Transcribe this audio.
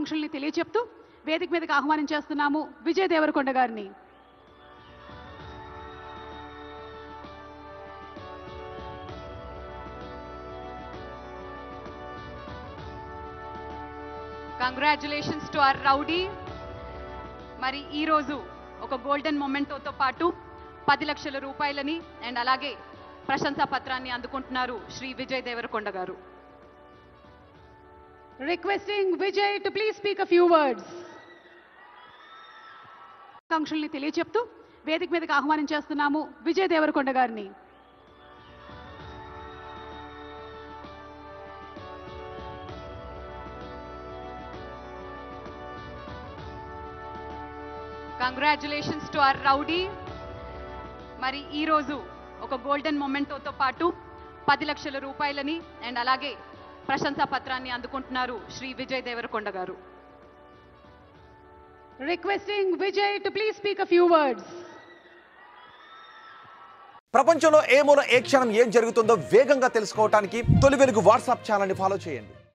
శుభాకాంక్షల్ని తెలియజెప్తూ వేదిక మీదకి ఆహ్వానం చేస్తున్నాము విజయ్ దేవరకొండ గారిని. Congratulations to our rowdy. మరి ఈరోజు ఒక గోల్డెన్ మొమెంటోతో పాటు 10 లక్షల రూపాయలని అండ్ అలాగే ప్రశంసా పత్రాన్ని అందుకుంటున్నారు శ్రీ విజయ్ దేవరకొండ గారు. Requesting Vijay to please speak a few words. శుభాకాంక్షల్ని తెలియజెప్తూ వేదిక మీదకి ఆహ్వానం చేస్తున్నాము విజయ్ దేవరకొండ గారిని. Congratulations to our rowdy. మరి ఈరోజు ఒక గోల్డెన్ మొమెంటోతో పాటు 10 లక్షల రూపాయలని అండ్ అలాగే ప్రశంసా పత్రాన్ని అందుకుంటున్నారు శ్రీ విజయ్ దేవరకొండ గారు. Requesting Vijay to please speak a few words. ప్రపంచంలో ఏ మూల ఏ క్షణం ఏం జరుగుతుందో వేగంగా తెలుసుకోవడానికి తొలి వెలుగు వాట్సాప్ ఛానల్ని ఫాలో చేయండి.